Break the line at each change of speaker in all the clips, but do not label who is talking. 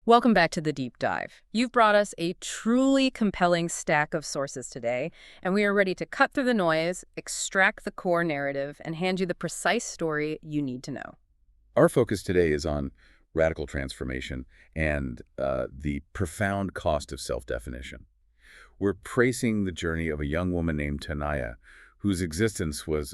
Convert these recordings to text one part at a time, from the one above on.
Welcome back to the deep dive. You've brought us a truly compelling stack of sources today, and we are ready to cut through the noise, extract the core narrative, and hand you the precise story you need to know.
Our focus today is on radical transformation and the profound cost of self-definition. We're tracing the journey of a young woman named Tanaya, whose existence was,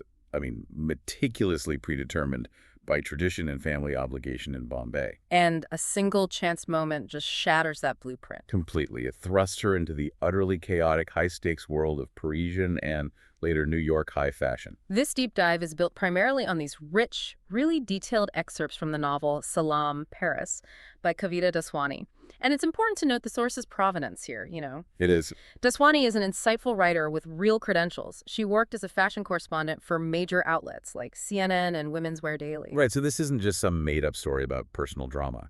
meticulously predetermined by tradition and family obligation in Bombay.
And a single chance moment just shatters that blueprint.
Completely. It thrusts her into the utterly chaotic, high-stakes world of Parisian and later New York high fashion.
This deep dive is built primarily on these rich, really detailed excerpts from the novel Salaam, Paris by Kavita Daswani. And it's important to note the source's provenance here.
It is.
Daswani is an insightful writer with real credentials. She worked as a fashion correspondent for major outlets like CNN and Women's Wear Daily.
Right, so this isn't just some made-up story about personal drama.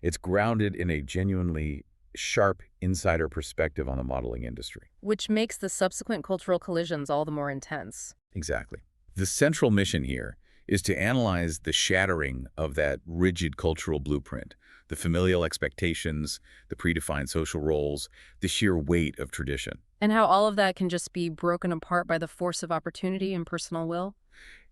It's grounded in a genuinely sharp insider perspective on the modeling industry.
Which makes the subsequent cultural collisions all the more intense.
Exactly. The central mission here is to analyze the shattering of that rigid cultural blueprint, the familial expectations, the predefined social roles, the sheer weight of tradition.
And how all of that can just be broken apart by the force of opportunity and personal will.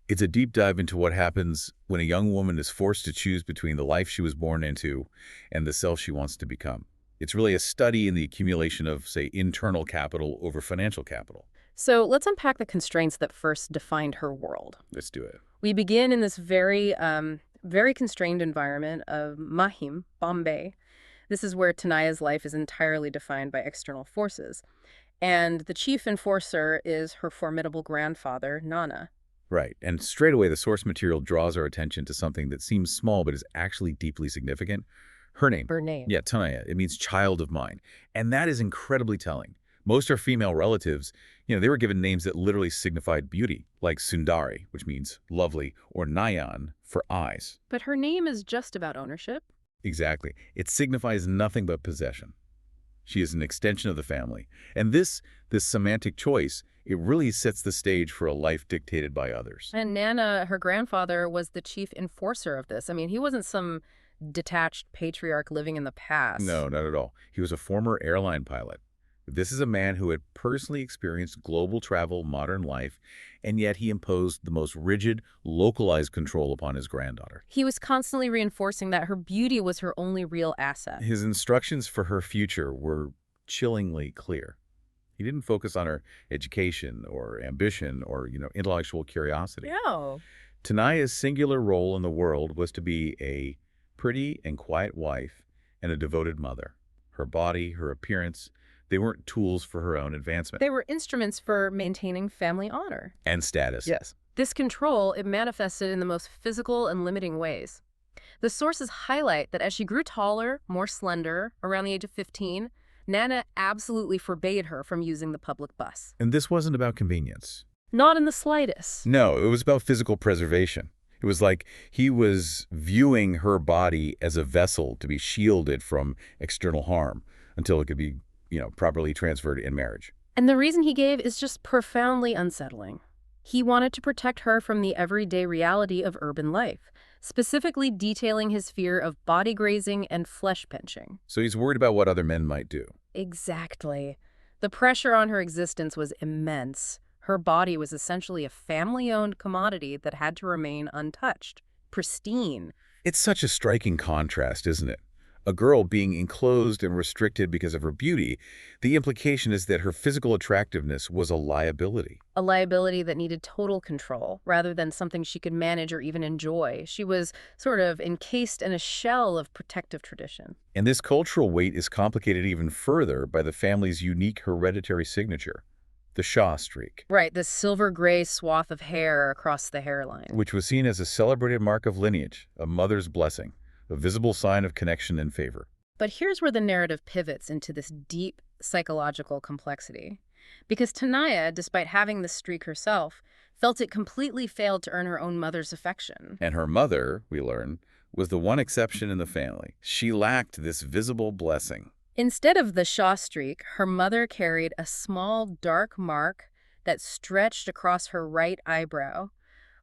It's a deep dive into what happens when a young woman is forced to choose between the life she was born into and the self she wants to become. It's really a study in the accumulation of, say, internal capital over financial capital.
So let's unpack the constraints that first defined her world.
Let's do it.
We begin in this very constrained environment of Mahim, Bombay. This is where Tanaya's life is entirely defined by external forces. And the chief enforcer is her formidable grandfather, Nana.
Right, and straight away the source material draws our attention to something that seems small but is actually deeply significant. Her name.
Her name.
Yeah, Tanaya. It means child of mine. And that is incredibly telling. Most are female relatives. They were given names that literally signified beauty, like Sundari, which means lovely, or Nayan for eyes.
But her name is just about ownership.
Exactly. It signifies nothing but possession. She is an extension of the family. And this semantic choice, it really sets the stage for a life dictated by others.
And Nana, her grandfather, was the chief enforcer of this. He wasn't some detached patriarch living in the past.
No, not at all. He was a former airline pilot. This is a man who had personally experienced global travel, modern life, and yet he imposed the most rigid, localized control upon his granddaughter.
He was constantly reinforcing that her beauty was her only real asset.
His instructions for her future were chillingly clear. He didn't focus on her education or ambition or, intellectual curiosity.
No.
Tanaya's singular role in the world was to be a pretty and quiet wife and a devoted mother. Her body, her appearance, they weren't tools for her own advancement.
They were instruments for maintaining family honor.
And status.
Yes. This control, it manifested in the most physical and limiting ways. The sources highlight that as she grew taller, more slender, around the age of 15, Nana absolutely forbade her from using the public bus.
And this wasn't about convenience.
Not in the slightest.
No, it was about physical preservation. It was like he was viewing her body as a vessel to be shielded from external harm until it could be, properly transferred in marriage.
And the reason he gave is just profoundly unsettling. He wanted to protect her from the everyday reality of urban life, specifically detailing his fear of body grazing and flesh pinching.
So he's worried about what other men might do.
Exactly. The pressure on her existence was immense. Her body was essentially a family-owned commodity that had to remain untouched, pristine.
It's such a striking contrast, isn't it? A girl being enclosed and restricted because of her beauty, the implication is that her physical attractiveness was a liability.
A liability that needed total control, rather than something she could manage or even enjoy. She was sort of encased in a shell of protective tradition.
And this cultural weight is complicated even further by the family's unique hereditary signature, the Shah streak.
Right, this silver-gray swath of hair across the hairline.
Which was seen as a celebrated mark of lineage, a mother's blessing, a visible sign of connection and favor.
But here's where the narrative pivots into this deep psychological complexity. Because Tanaya, despite having this streak herself, felt it completely failed to earn her own mother's affection.
And her mother, we learn, was the one exception in the family. She lacked this visible blessing.
Instead of the Shah streak, her mother carried a small, dark mark that stretched across her right eyebrow,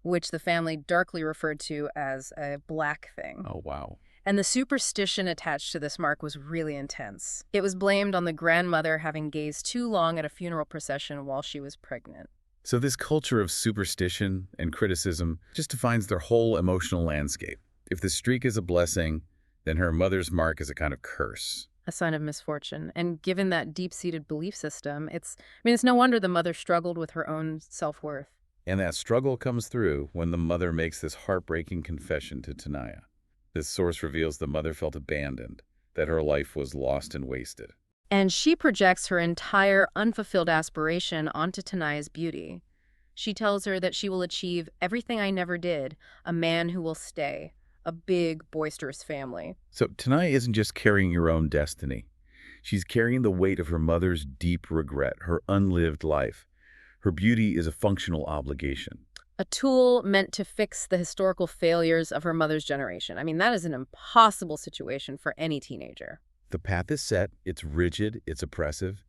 which the family darkly referred to as a black thing.
Oh, wow.
And the superstition attached to this mark was really intense. It was blamed on the grandmother having gazed too long at a funeral procession while she was pregnant.
So this culture of superstition and criticism just defines their whole emotional landscape. If the streak is a blessing, then her mother's mark is a kind of curse.
A sign of misfortune. And given that deep-seated belief system, it's no wonder the mother struggled with her own self-worth.
And that struggle comes through when the mother makes this heartbreaking confession to Tanaya. This source reveals the mother felt abandoned, that her life was lost and wasted.
And she projects her entire unfulfilled aspiration onto Tanaya's beauty. She tells her that she will achieve everything I never did, a man who will stay, a big, boisterous family.
So Tanaya isn't just carrying her own destiny. She's carrying the weight of her mother's deep regret, her unlived life. Her beauty is a functional obligation.
A tool meant to fix the historical failures of her mother's generation. That is an impossible situation for any teenager.
The path is set, it's rigid, it's oppressive,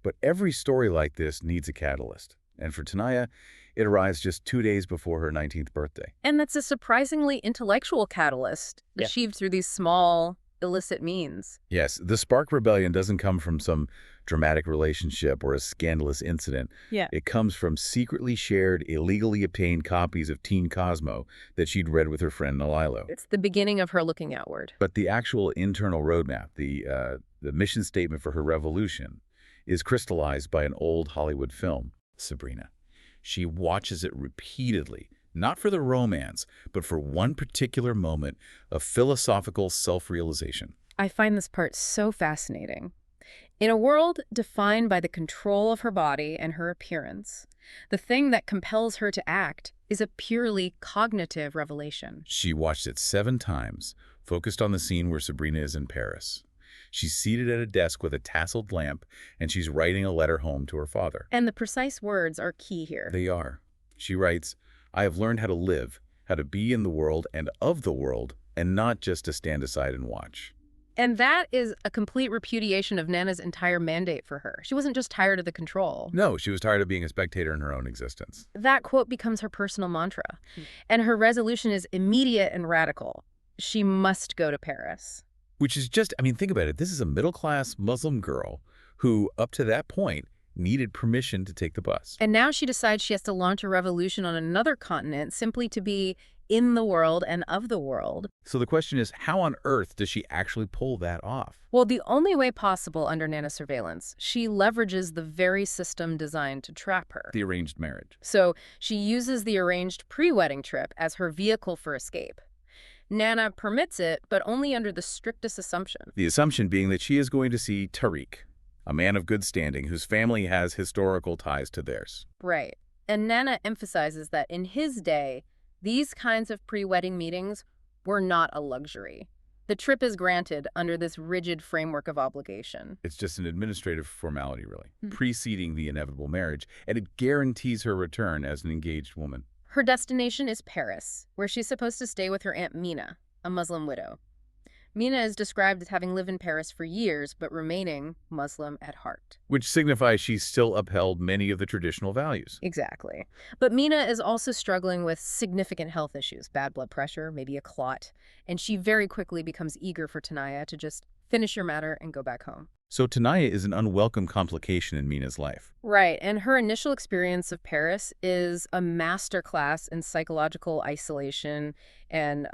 but every story like this needs a catalyst. And for Tanaya, it arrives just 2 days before her 19th birthday.
And that's a surprisingly intellectual catalyst, achieved through these small, illicit means.
Yes, the spark rebellion doesn't come from some dramatic relationship or a scandalous incident.
Yeah.
It comes from secretly shared, illegally obtained copies of Teen Cosmo that she'd read with her friend Nalilo.
It's the beginning of her looking outward.
But the actual internal roadmap, the mission statement for her revolution, is crystallized by an old Hollywood film, Sabrina. She watches it repeatedly, not for the romance, but for one particular moment of philosophical self-realization.
I find this part so fascinating. In a world defined by the control of her body and her appearance, the thing that compels her to act is a purely cognitive revelation.
She watched it 7 times, focused on the scene where Sabrina is in Paris. She's seated at a desk with a tasseled lamp, and she's writing a letter home to her father.
And the precise words are key here.
They are. She writes, "I have learned how to live, how to be in the world and of the world, and not just to stand aside and watch."
And that is a complete repudiation of Nana's entire mandate for her. She wasn't just tired of the control.
No, she was tired of being a spectator in her own existence.
That quote becomes her personal mantra. And her resolution is immediate and radical. She must go to Paris.
Which is just, think about it. This is a middle-class Muslim girl who, up to that point, needed permission to take the bus.
And now she decides she has to launch a revolution on another continent simply to be in the world and of the world.
So the question is, how on earth does she actually pull that off?
Well, the only way possible under Nana's surveillance, she leverages the very system designed to trap her.
The arranged marriage.
So she uses the arranged pre-wedding trip as her vehicle for escape. Nana permits it, but only under the strictest assumption.
The assumption being that she is going to see Tariq, a man of good standing whose family has historical ties to theirs.
Right. And Nana emphasizes that in his day, these kinds of pre-wedding meetings were not a luxury. The trip is granted under this rigid framework of obligation.
It's just an administrative formality, really, preceding the inevitable marriage, and it guarantees her return as an engaged woman.
Her destination is Paris, where she's supposed to stay with her Aunt Mina, a Muslim widow. Mina is described as having lived in Paris for years, but remaining Muslim at heart.
Which signifies she's still upheld many of the traditional values.
Exactly. But Mina is also struggling with significant health issues, bad blood pressure, maybe a clot, and she very quickly becomes eager for Tanaya to just finish your matter and go back home.
So Tanaya is an unwelcome complication in Mina's life.
Right, and her initial experience of Paris is a masterclass in psychological isolation and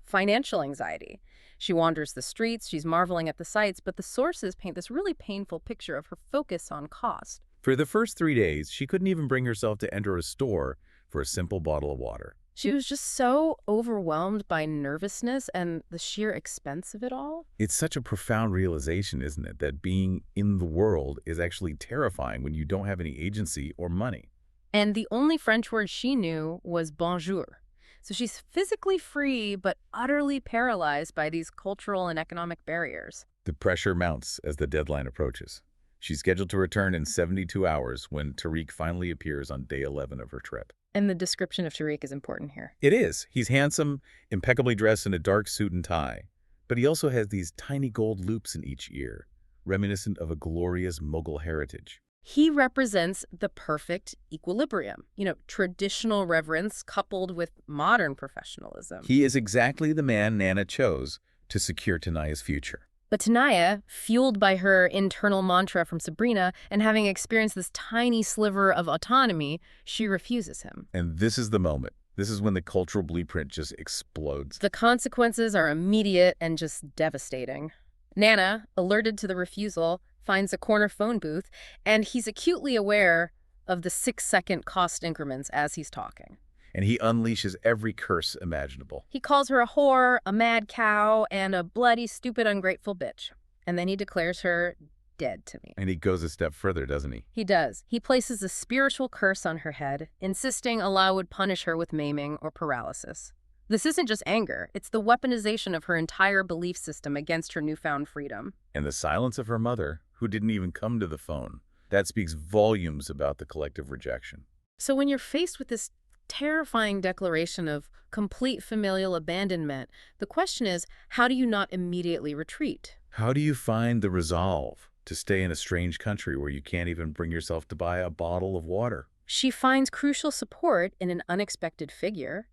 financial anxiety. She wanders the streets, she's marveling at the sights, but the sources paint this really painful picture of her focus on cost.
For the first 3 days, she couldn't even bring herself to enter a store for a simple bottle of water.
She was just so overwhelmed by nervousness and the sheer expense of it all.
It's such a profound realization, isn't it, that being in the world is actually terrifying when you don't have any agency or money.
And the only French word she knew was bonjour. So she's physically free, but utterly paralyzed by these cultural and economic barriers.
The pressure mounts as the deadline approaches. She's scheduled to return in 72 hours when Tariq finally appears on day 11 of her trip.
And the description of Tariq is important here.
It is. He's handsome, impeccably dressed in a dark suit and tie. But he also has these tiny gold loops in each ear, reminiscent of a glorious Mughal heritage.
He represents the perfect equilibrium. Traditional reverence coupled with modern professionalism.
He is exactly the man Nana chose to secure Tanaya's future.
But Tanaya, fueled by her internal mantra from Sabrina and having experienced this tiny sliver of autonomy, she refuses him.
And this is the moment. This is when the cultural blueprint just explodes.
The consequences are immediate and just devastating. Nana, alerted to the refusal, finds a corner phone booth, and he's acutely aware of the 6-second cost increments as he's talking.
And he unleashes every curse imaginable.
He calls her a whore, a mad cow, and a bloody, stupid, ungrateful bitch. And then he declares her dead to me.
And he goes a step further, doesn't he?
He does. He places a spiritual curse on her head, insisting Allah would punish her with maiming or paralysis. This isn't just anger. It's the weaponization of her entire belief system against her newfound freedom.
And the silence of her mother, who didn't even come to the phone, that speaks volumes about the collective rejection.
So when you're faced with this terrifying declaration of complete familial abandonment, the question is, how do you not immediately retreat?
How do you find the resolve to stay in a strange country where you can't even bring yourself to buy a bottle of water?
She finds crucial support in an unexpected figure,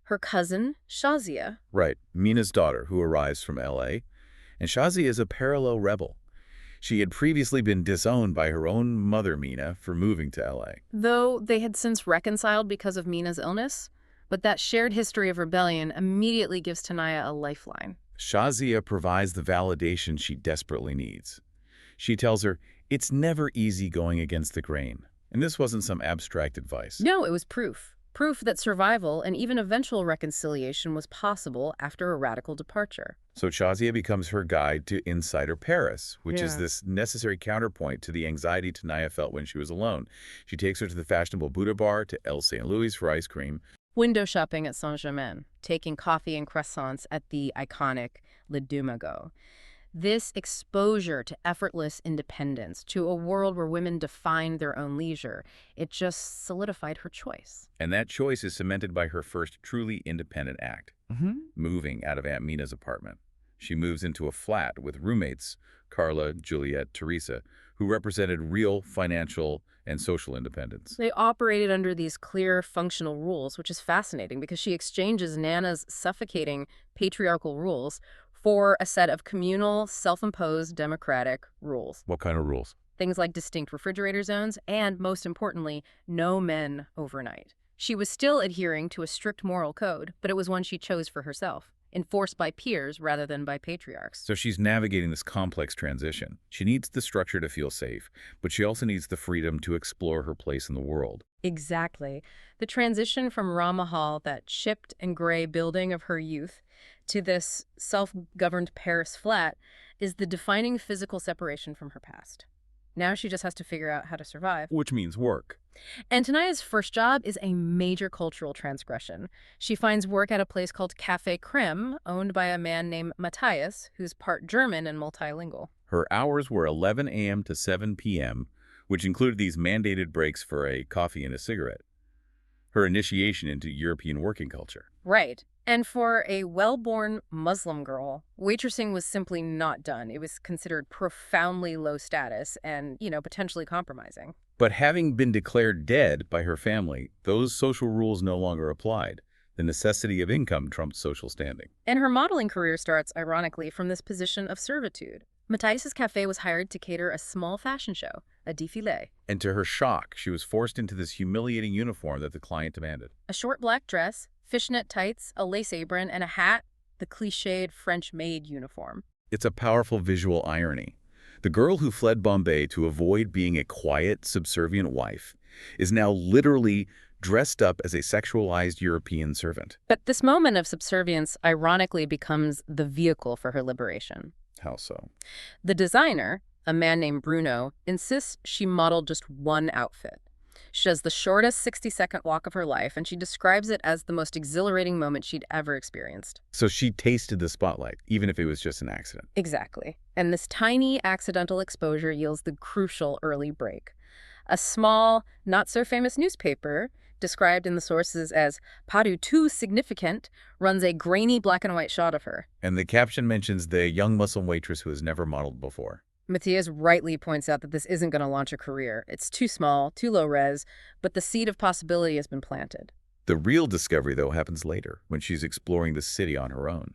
her cousin, Shazia.
Right, Mina's daughter, who arrives from L.A., and Shazia is a parallel rebel. She had previously been disowned by her own mother, Mina, for moving to L.A.
Though they had since reconciled because of Mina's illness, but that shared history of rebellion immediately gives Tanaya a lifeline.
Shazia provides the validation she desperately needs. She tells her, it's never easy going against the grain. And this wasn't some abstract advice.
No, it was proof. Proof that survival and even eventual reconciliation was possible after a radical departure.
So Shazia becomes her guide to Insider Paris, which is this necessary counterpoint to the anxiety Tanaya felt when she was alone. She takes her to the fashionable Buddha bar, to El St. Louis for ice cream.
Window shopping at Saint-Germain, taking coffee and croissants at the iconic Le Dumago. This exposure to effortless independence, to a world where women defined their own leisure, it just solidified her choice.
And that choice is cemented by her first truly independent act, moving out of Aunt Mina's apartment. She moves into a flat with roommates, Carla, Juliet, Teresa, who represented real financial and social independence.
They operated under these clear, functional rules, which is fascinating because she exchanges Nana's suffocating patriarchal rules for a set of communal, self-imposed democratic rules.
What kind of rules?
Things like distinct refrigerator zones and, most importantly, no men overnight. She was still adhering to a strict moral code, but it was one she chose for herself, enforced by peers rather than by patriarchs.
So she's navigating this complex transition. She needs the structure to feel safe, but she also needs the freedom to explore her place in the world.
Exactly. The transition from Ramahal, that chipped and gray building of her youth, to this self-governed Paris flat is the defining physical separation from her past. Now she just has to figure out how to survive.
Which means work.
And Tanaya's first job is a major cultural transgression. She finds work at a place called Café Crème, owned by a man named Matthias, who's part German and multilingual.
Her hours were 11 a.m. to 7 p.m., which included these mandated breaks for a coffee and a cigarette. Her initiation into European working culture.
Right. And for a well-born Muslim girl, waitressing was simply not done. It was considered profoundly low status and, potentially compromising.
But having been declared dead by her family, those social rules no longer applied. The necessity of income trumped social standing.
And her modeling career starts, ironically, from this position of servitude. Matthias's cafe was hired to cater a small fashion show, a défilé.
And to her shock, she was forced into this humiliating uniform that the client demanded.
A short black dress, fishnet tights, a lace apron, and a hat, the cliched French maid uniform.
It's a powerful visual irony. The girl who fled Bombay to avoid being a quiet, subservient wife is now literally dressed up as a sexualized European servant.
But this moment of subservience ironically becomes the vehicle for her liberation.
How so?
The designer, a man named Bruno, insists she modeled just one outfit. She does the shortest 60-second walk of her life, and she describes it as the most exhilarating moment she'd ever experienced.
So she tasted the spotlight, even if it was just an accident.
Exactly. And this tiny accidental exposure yields the crucial early break. A small, not-so-famous newspaper, described in the sources as pas du tout significant, runs a grainy black and white shot of her.
And the caption mentions the young Muslim waitress who has never modeled before.
Matthias rightly points out that this isn't going to launch a career. It's too small, too low res, but the seed of possibility has been planted.
The real discovery, though, happens later, when she's exploring the city on her own.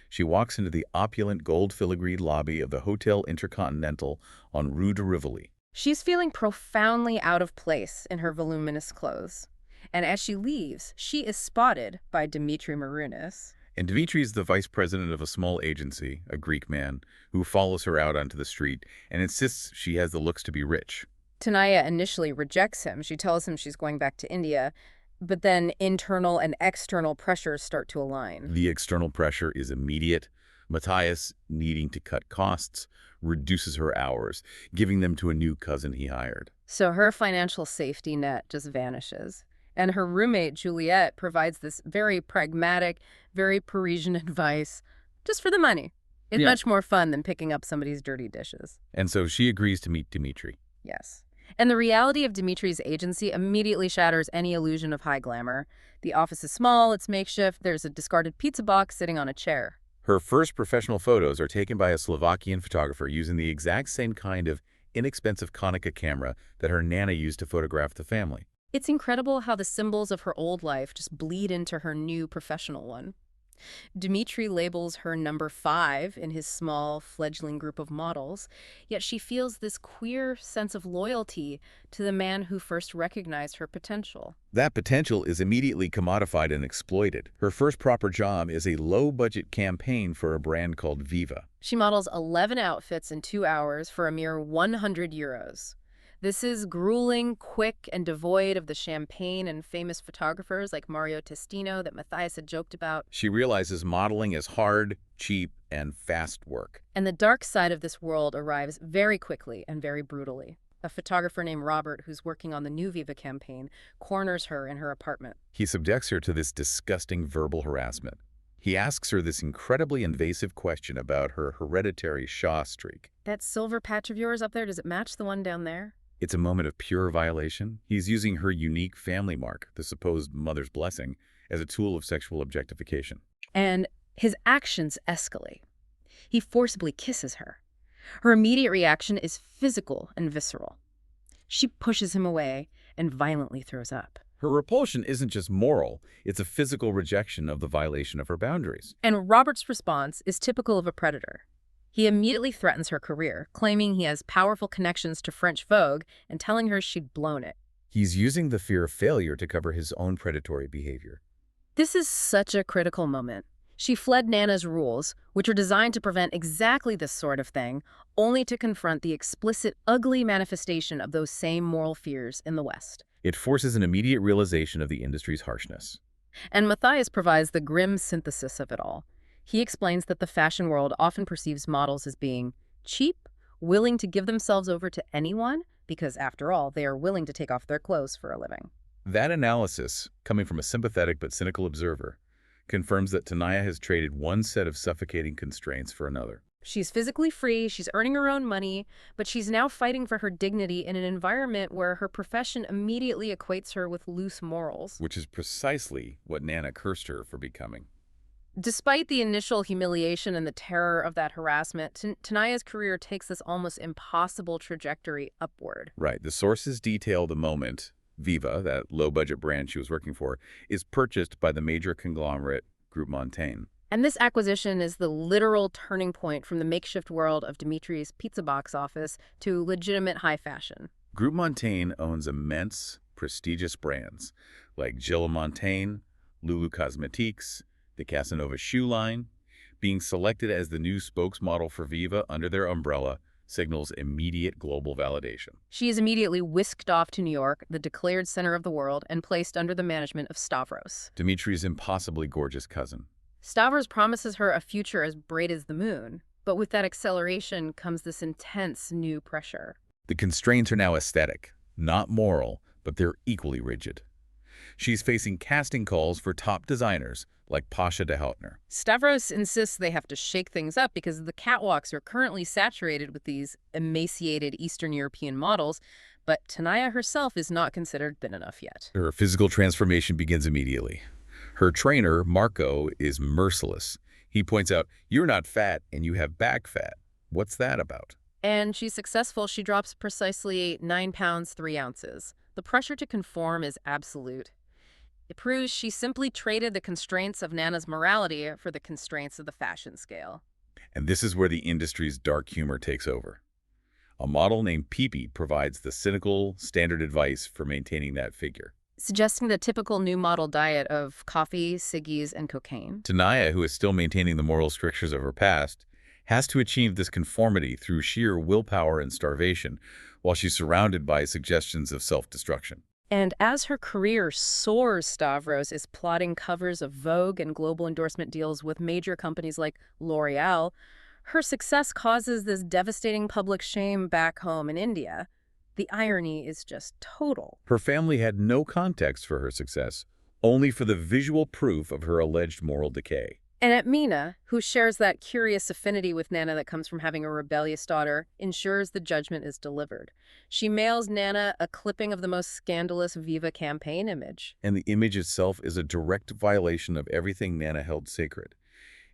She walks into the opulent gold filigreed lobby of the Hotel Intercontinental on Rue de Rivoli.
She's feeling profoundly out of place in her voluminous clothes. And as she leaves, she is spotted by Dimitri Marounis.
And Dmitri is the vice president of a small agency, a Greek man, who follows her out onto the street and insists she has the looks to be rich.
Tanaya initially rejects him. She tells him she's going back to India, but then internal and external pressures start to align.
The external pressure is immediate. Matthias, needing to cut costs, reduces her hours, giving them to a new cousin he hired.
So her financial safety net just vanishes. And her roommate, Juliet, provides this very pragmatic, very Parisian advice, just for the money. It's much more fun than picking up somebody's dirty dishes.
And so she agrees to meet Dmitri.
Yes. And the reality of Dimitri's agency immediately shatters any illusion of high glamour. The office is small, it's makeshift, there's a discarded pizza box sitting on a chair.
Her first professional photos are taken by a Slovakian photographer using the exact same kind of inexpensive Konica camera that her nana used to photograph the family.
It's incredible how the symbols of her old life just bleed into her new professional one. Dimitri labels her number 5 in his small, fledgling group of models, yet she feels this queer sense of loyalty to the man who first recognized her potential.
That potential is immediately commodified and exploited. Her first proper job is a low-budget campaign for a brand called Viva.
She models 11 outfits in 2 hours for a mere 100 euros. This is grueling, quick, and devoid of the champagne and famous photographers like Mario Testino that Matthias had joked about.
She realizes modeling is hard, cheap, and fast work.
And the dark side of this world arrives very quickly and very brutally. A photographer named Robert, who's working on the new Viva campaign, corners her in her apartment.
He subjects her to this disgusting verbal harassment. He asks her this incredibly invasive question about her hereditary Shah streak.
That silver patch of yours up there, does it match the one down there?
It's a moment of pure violation. He's using her unique family mark, the supposed mother's blessing, as a tool of sexual objectification.
And his actions escalate. He forcibly kisses her. Her immediate reaction is physical and visceral. She pushes him away and violently throws up.
Her repulsion isn't just moral, it's a physical rejection of the violation of her boundaries.
And Robert's response is typical of a predator. He immediately threatens her career, claiming he has powerful connections to French Vogue and telling her she'd blown it.
He's using the fear of failure to cover his own predatory behavior.
This is such a critical moment. She fled Nana's rules, which are designed to prevent exactly this sort of thing, only to confront the explicit, ugly manifestation of those same moral fears in the West.
It forces an immediate realization of the industry's harshness.
And Matthias provides the grim synthesis of it all. He explains that the fashion world often perceives models as being cheap, willing to give themselves over to anyone, because after all, they are willing to take off their clothes for a living.
That analysis, coming from a sympathetic but cynical observer, confirms that Tanaya has traded one set of suffocating constraints for another.
She's physically free, she's earning her own money, but she's now fighting for her dignity in an environment where her profession immediately equates her with loose morals.
Which is precisely what Nana cursed her for becoming.
Despite the initial humiliation and the terror of that harassment, Tanaya's career takes this almost impossible trajectory upward.
Right. The sources detail the moment Viva, that low-budget brand she was working for, is purchased by the major conglomerate Groupe Montaigne.
And this acquisition is the literal turning point from the makeshift world of Dimitri's pizza box office to legitimate high fashion.
Groupe Montaigne owns immense, prestigious brands like Gilles Montaigne, Lulu Cosmetiques, the Casanova shoe line. Being selected as the new spokesmodel for Viva under their umbrella signals immediate global validation.
She is immediately whisked off to New York, the declared center of the world, and placed under the management of Stavros,
Dimitri's impossibly gorgeous cousin.
Stavros promises her a future as bright as the moon, but with that acceleration comes this intense new pressure.
The constraints are now aesthetic, not moral, but they're equally rigid. She's facing casting calls for top designers like Pasha de Houtner.
Stavros insists they have to shake things up because the catwalks are currently saturated with these emaciated Eastern European models, but Tanaya herself is not considered thin enough yet.
Her physical transformation begins immediately. Her trainer, Marco, is merciless. He points out, "You're not fat and you have back fat. What's that about?"
And she's successful. She drops precisely 9 pounds, 3 ounces. The pressure to conform is absolute. It proves she simply traded the constraints of Nana's morality for the constraints of the fashion scale.
And this is where the industry's dark humor takes over. A model named Pee provides the cynical, standard advice for maintaining that figure.
Suggesting the typical new model diet of coffee, ciggies, and cocaine.
Tanaya, who is still maintaining the moral strictures of her past, has to achieve this conformity through sheer willpower and starvation, while she's surrounded by suggestions of self-destruction.
And as her career soars, Stavros is plotting covers of Vogue and global endorsement deals with major companies like L'Oreal. Her success causes this devastating public shame back home in India. The irony is just total.
Her family had no context for her success, only for the visual proof of her alleged moral decay.
And Aunt Mina, who shares that curious affinity with Nana that comes from having a rebellious daughter, ensures the judgment is delivered. She mails Nana a clipping of the most scandalous Viva campaign image.
And the image itself is a direct violation of everything Nana held sacred.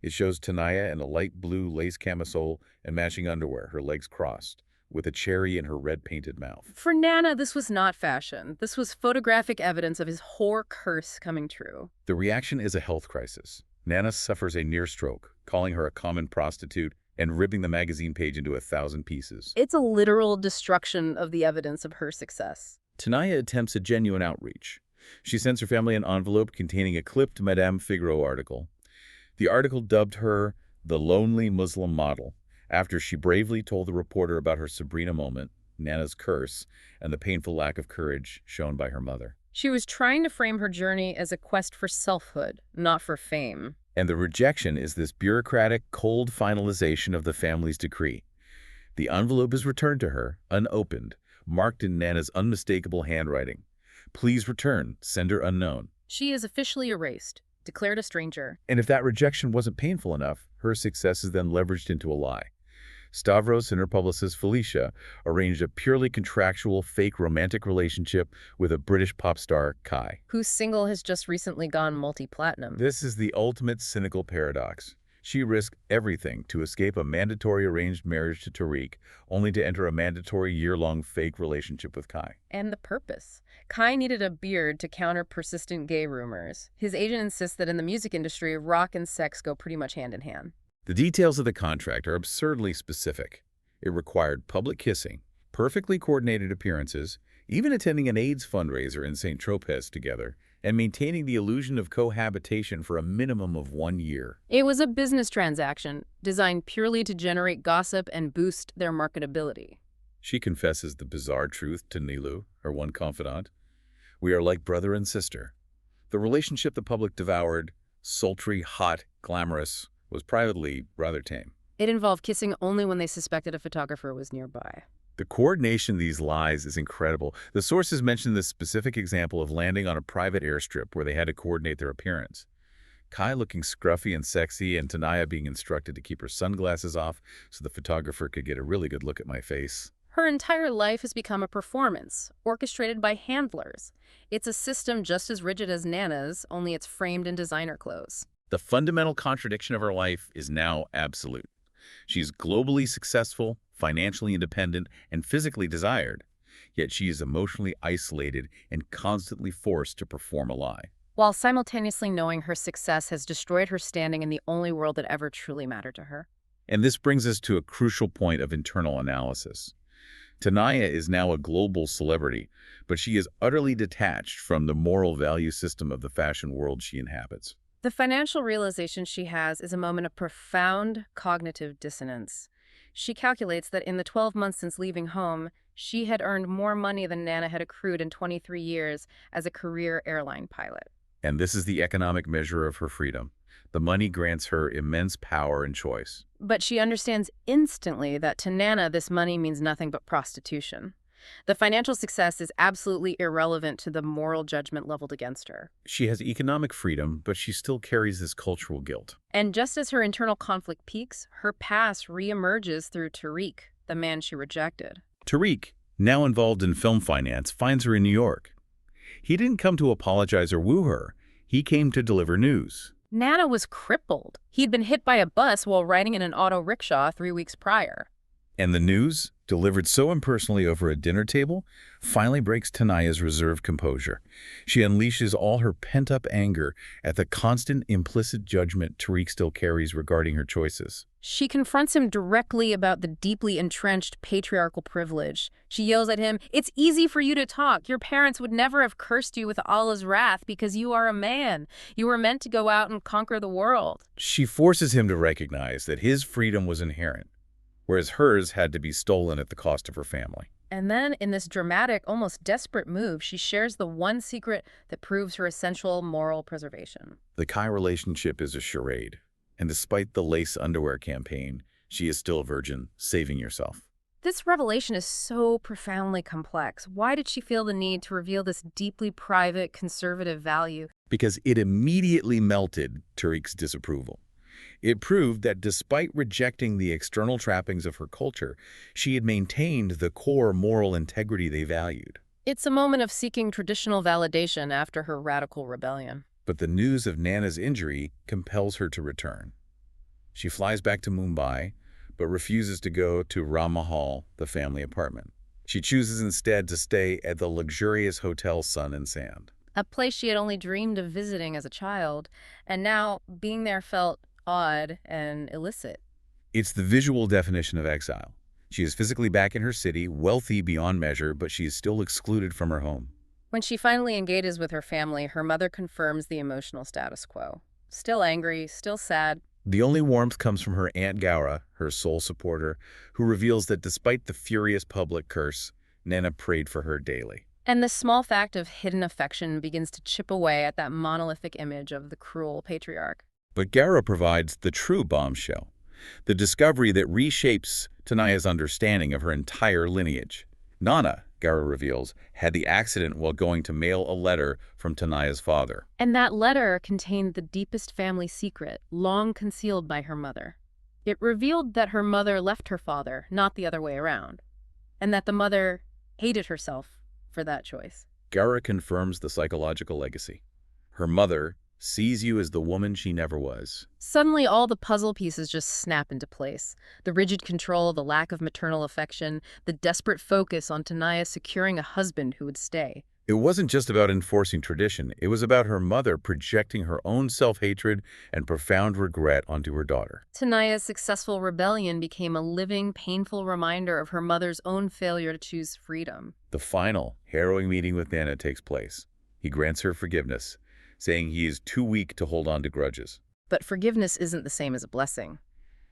It shows Tanaya in a light blue lace camisole and matching underwear, her legs crossed, with a cherry in her red-painted mouth.
For Nana, this was not fashion. This was photographic evidence of his whore curse coming true.
The reaction is a health crisis. Nana suffers a near stroke, calling her a common prostitute and ripping the magazine page into 1,000 pieces.
It's a literal destruction of the evidence of her success.
Tanaya attempts a genuine outreach. She sends her family an envelope containing a clipped Madame Figaro article. The article dubbed her the lonely Muslim model, after she bravely told the reporter about her Sabrina moment, Nana's curse, and the painful lack of courage shown by her mother.
She was trying to frame her journey as a quest for selfhood, not for fame.
And the rejection is this bureaucratic, cold finalization of the family's decree. The envelope is returned to her, unopened, marked in Nana's unmistakable handwriting. Please return, sender unknown.
She is officially erased, declared a stranger.
And if that rejection wasn't painful enough, her success is then leveraged into a lie. Stavros and her publicist Felicia arranged a purely contractual fake romantic relationship with a British pop star, Kai,
whose single has just recently gone multi-platinum.
This is the ultimate cynical paradox. She risked everything to escape a mandatory arranged marriage to Tariq, only to enter a mandatory year-long fake relationship with Kai.
And the purpose. Kai needed a beard to counter persistent gay rumors. His agent insists that in the music industry, rock and sex go pretty much hand in hand.
The details of the contract are absurdly specific. It required public kissing, perfectly coordinated appearances, even attending an AIDS fundraiser in St. Tropez together, and maintaining the illusion of cohabitation for a minimum of 1 year.
It was a business transaction designed purely to generate gossip and boost their marketability.
She confesses the bizarre truth to Nilu, her one confidant. We are like brother and sister. The relationship the public devoured, sultry, hot, glamorous, was privately rather tame.
It involved kissing only when they suspected a photographer was nearby.
The coordination of these lies is incredible. The sources mention this specific example of landing on a private airstrip where they had to coordinate their appearance. Kai looking scruffy and sexy, and Tanaya being instructed to keep her sunglasses off so the photographer could get a really good look at my face.
Her entire life has become a performance, orchestrated by handlers. It's a system just as rigid as Nana's, only it's framed in designer clothes.
The fundamental contradiction of her life is now absolute. She is globally successful, financially independent, and physically desired, yet she is emotionally isolated and constantly forced to perform a lie.
While simultaneously knowing her success has destroyed her standing in the only world that ever truly mattered to her.
And this brings us to a crucial point of internal analysis. Tanaya is now a global celebrity, but she is utterly detached from the moral value system of the fashion world she inhabits.
The financial realization she has is a moment of profound cognitive dissonance. She calculates that in the 12 months since leaving home, she had earned more money than Nana had accrued in 23 years as a career airline pilot.
And this is the economic measure of her freedom. The money grants her immense power and choice.
But she understands instantly that to Nana, this money means nothing but prostitution. The financial success is absolutely irrelevant to the moral judgment leveled against her.
She has economic freedom, but she still carries this cultural guilt.
And just as her internal conflict peaks, her past reemerges through Tariq, the man she rejected.
Tariq, now involved in film finance, finds her in New York. He didn't come to apologize or woo her. He came to deliver news.
Nana was crippled. He'd been hit by a bus while riding in an auto rickshaw 3 weeks prior.
And the news, delivered so impersonally over a dinner table, finally breaks Tanaya's reserved composure. She unleashes all her pent-up anger at the constant implicit judgment Tariq still carries regarding her choices.
She confronts him directly about the deeply entrenched patriarchal privilege. She yells at him, "It's easy for you to talk. Your parents would never have cursed you with Allah's wrath because you are a man. You were meant to go out and conquer the world."
She forces him to recognize that his freedom was inherent, whereas hers had to be stolen at the cost of her family.
And then, in this dramatic, almost desperate move, she shares the one secret that proves her essential moral preservation.
The Kai relationship is a charade, and despite the lace underwear campaign, she is still a virgin, saving yourself.
This revelation is so profoundly complex. Why did she feel the need to reveal this deeply private, conservative value?
Because it immediately melted Tariq's disapproval. It proved that despite rejecting the external trappings of her culture, she had maintained the core moral integrity they valued.
It's a moment of seeking traditional validation after her radical rebellion.
But the news of Nana's injury compels her to return. She flies back to Mumbai, but refuses to go to Ramahal, the family apartment. She chooses instead to stay at the luxurious Hotel Sun and Sand.
A place she had only dreamed of visiting as a child, and now being there felt odd and illicit.
It's the visual definition of exile. She is physically back in her city, wealthy beyond measure, but she is still excluded from her home.
When she finally engages with her family, her mother confirms the emotional status quo. Still angry, still sad.
The only warmth comes from her Aunt Gaura, her sole supporter, who reveals that despite the furious public curse, Nana prayed for her daily.
And the small fact of hidden affection begins to chip away at that monolithic image of the cruel patriarch.
But Gaura provides the true bombshell, the discovery that reshapes Tanaya's understanding of her entire lineage. Nana, Gaura reveals, had the accident while going to mail a letter from Tanaya's father.
And that letter contained the deepest family secret, long concealed by her mother. It revealed that her mother left her father, not the other way around, and that the mother hated herself for that choice.
Gaura confirms the psychological legacy. Her mother sees you as the woman she never was.
Suddenly, all the puzzle pieces just snap into place. The rigid control, the lack of maternal affection, the desperate focus on Tanaya securing a husband who would stay.
It wasn't just about enforcing tradition. It was about her mother projecting her own self-hatred and profound regret onto her daughter.
Tanaya's successful rebellion became a living, painful reminder of her mother's own failure to choose freedom.
The final, harrowing meeting with Nana takes place. He grants her forgiveness, saying he is too weak to hold on to grudges.
But forgiveness isn't the same as a blessing.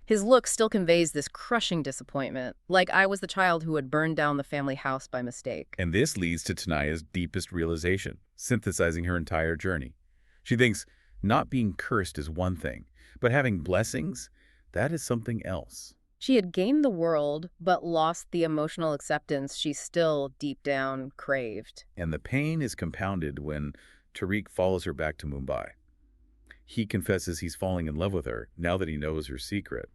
His look still conveys this crushing disappointment, like I was the child who had burned down the family house by mistake.
And this leads to Tanaya's deepest realization, synthesizing her entire journey. She thinks not being cursed is one thing, but having blessings, that is something else.
She had gained the world, but lost the emotional acceptance she still, deep down, craved.
And the pain is compounded when Tariq follows her back to Mumbai. He confesses he's falling in love with her now that he knows her secret.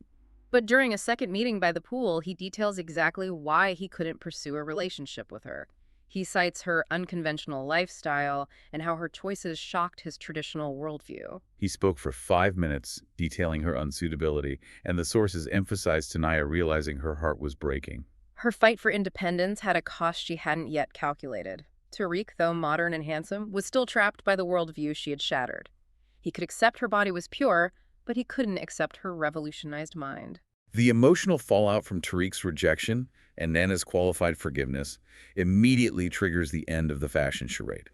But during a second meeting by the pool, he details exactly why he couldn't pursue a relationship with her. He cites her unconventional lifestyle and how her choices shocked his traditional worldview.
He spoke for 5 minutes, detailing her unsuitability, and the sources emphasized Tanaya realizing her heart was breaking.
Her fight for independence had a cost she hadn't yet calculated. Tariq, though modern and handsome, was still trapped by the worldview she had shattered. He could accept her body was pure, but he couldn't accept her revolutionized mind.
The emotional fallout from Tariq's rejection and Nana's qualified forgiveness immediately triggers the end of the fashion charade.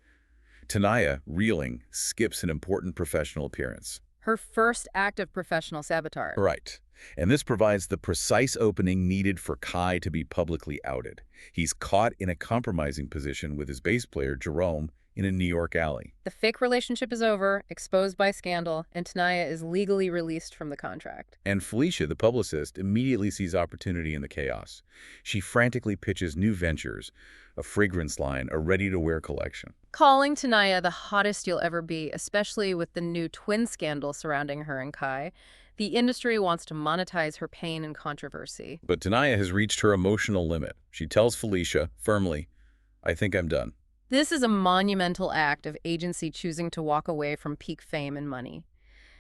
Tanaya, reeling, skips an important professional appearance.
Her first act of professional sabotage.
Right. And this provides the precise opening needed for Kai to be publicly outed. He's caught in a compromising position with his bass player, Jerome, in a New York alley.
The fake relationship is over, exposed by scandal, and Tanaya is legally released from the contract.
And Felicia, the publicist, immediately sees opportunity in the chaos. She frantically pitches new ventures, a fragrance line, a ready-to-wear collection.
Calling Tanaya the hottest you'll ever be, especially with the new twin scandal surrounding her and Kai. The industry wants to monetize her pain and controversy.
But Tanaya has reached her emotional limit. She tells Felicia, firmly, "I think I'm done."
This is a monumental act of agency choosing to walk away from peak fame and money.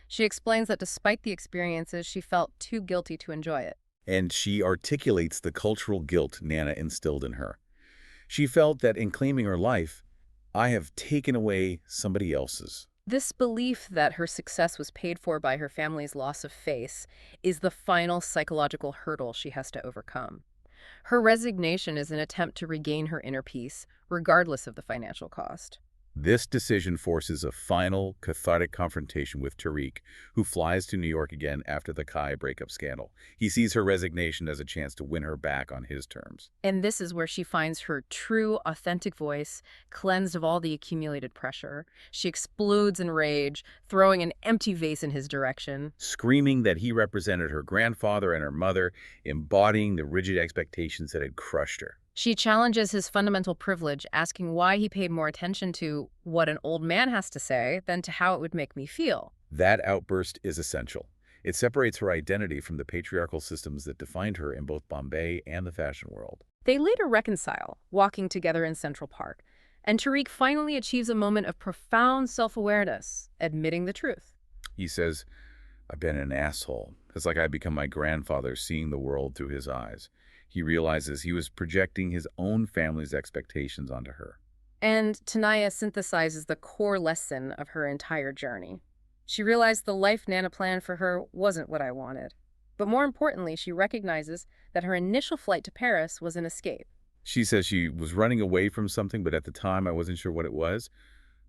She explains that despite the experiences, she felt too guilty to enjoy it.
And she articulates the cultural guilt Nana instilled in her. She felt that in claiming her life, I have taken away somebody else's.
This belief that her success was paid for by her family's loss of face is the final psychological hurdle she has to overcome. Her resignation is an attempt to regain her inner peace, regardless of the financial cost.
This decision forces a final, cathartic confrontation with Tariq, who flies to New York again after the Kai breakup scandal. He sees her resignation as a chance to win her back on his terms.
And this is where she finds her true, authentic voice, cleansed of all the accumulated pressure. She explodes in rage, throwing an empty vase in his direction.
Screaming that he represented her grandfather and her mother, embodying the rigid expectations that had crushed her.
She challenges his fundamental privilege, asking why he paid more attention to what an old man has to say than to how it would make me feel.
That outburst is essential. It separates her identity from the patriarchal systems that defined her in both Bombay and the fashion world.
They later reconcile, walking together in Central Park, and Tariq finally achieves a moment of profound self-awareness, admitting the truth.
He says, I've been an asshole. It's like I've become my grandfather, seeing the world through his eyes. He realizes he was projecting his own family's expectations onto her.
And Tanaya synthesizes the core lesson of her entire journey. She realized the life Nana planned for her wasn't what I wanted. But more importantly, she recognizes that her initial flight to Paris was an escape.
She says she was running away from something, but at the time I wasn't sure what it was.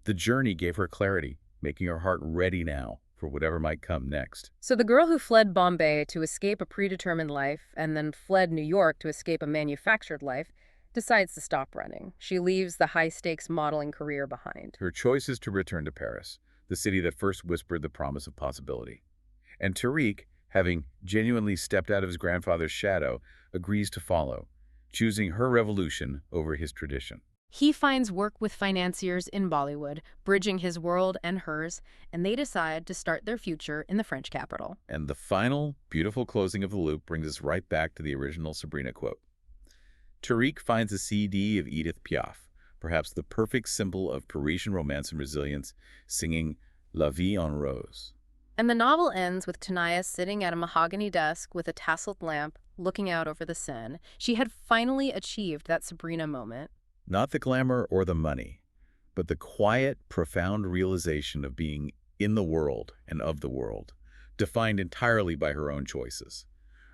The journey gave her clarity, making her heart ready now for whatever might come next.
So the girl who fled Bombay to escape a predetermined life and then fled New York to escape a manufactured life decides to stop running. She leaves the high-stakes modeling career behind.
Her choice is to return to Paris, the city that first whispered the promise of possibility. And Tariq, having genuinely stepped out of his grandfather's shadow, agrees to follow, choosing her revolution over his tradition.
He finds work with financiers in Bollywood, bridging his world and hers, and they decide to start their future in the French capital.
And the final, beautiful closing of the loop brings us right back to the original Sabrina quote. Tariq finds a CD of Edith Piaf, perhaps the perfect symbol of Parisian romance and resilience, singing La Vie en Rose.
And the novel ends with Tanaya sitting at a mahogany desk with a tasseled lamp, looking out over the Seine. She had finally achieved that Sabrina moment.
Not the glamour or the money, but the quiet, profound realization of being in the world and of the world, defined entirely by her own choices.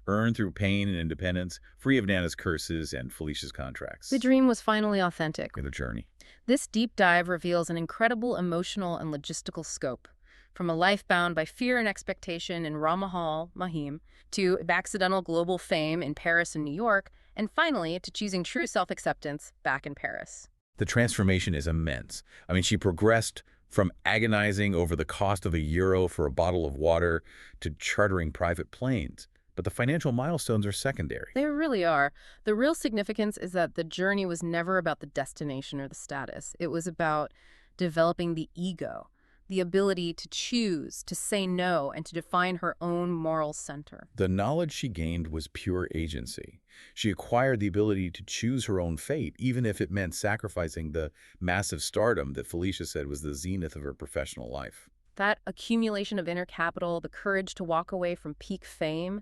Earned through pain and independence, free of Nana's curses and Felicia's contracts.
The dream was finally authentic.
In the journey.
This deep dive reveals an incredible emotional and logistical scope. From a life bound by fear and expectation in Ramahal, Mahim, to accidental global fame in Paris and New York, and finally to choosing true self-acceptance back in Paris.
The transformation is immense. I mean, she progressed from agonizing over the cost of €1 for a bottle of water to chartering private planes. But the financial milestones are secondary.
They really are. The real significance is that the journey was never about the destination or the status. It was about developing the ego, the ability to choose, to say no, and to define her own moral center.
The knowledge she gained was pure agency. She acquired the ability to choose her own fate, even if it meant sacrificing the massive stardom that Felicia said was the zenith of her professional life.
That accumulation of inner capital, the courage to walk away from peak fame,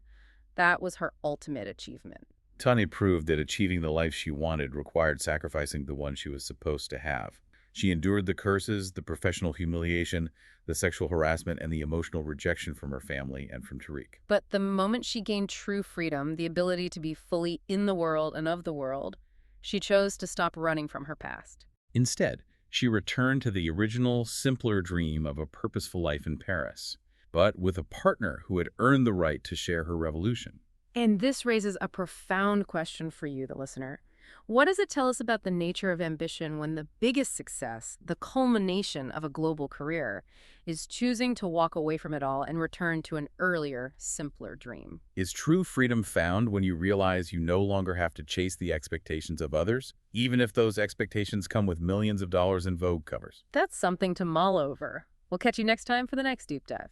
that was her ultimate achievement.
Tani proved that achieving the life she wanted required sacrificing the one she was supposed to have. She endured the curses, the professional humiliation, the sexual harassment, and the emotional rejection from her family and from Tariq.
But the moment she gained true freedom, the ability to be fully in the world and of the world, she chose to stop running from her past.
Instead, she returned to the original, simpler dream of a purposeful life in Paris, but with a partner who had earned the right to share her revolution.
And this raises a profound question for you, the listener. What does it tell us about the nature of ambition when the biggest success, the culmination of a global career, is choosing to walk away from it all and return to an earlier, simpler dream?
Is true freedom found when you realize you no longer have to chase the expectations of others, even if those expectations come with millions of dollars in Vogue covers?
That's something to mull over. We'll catch you next time for the next deep dive.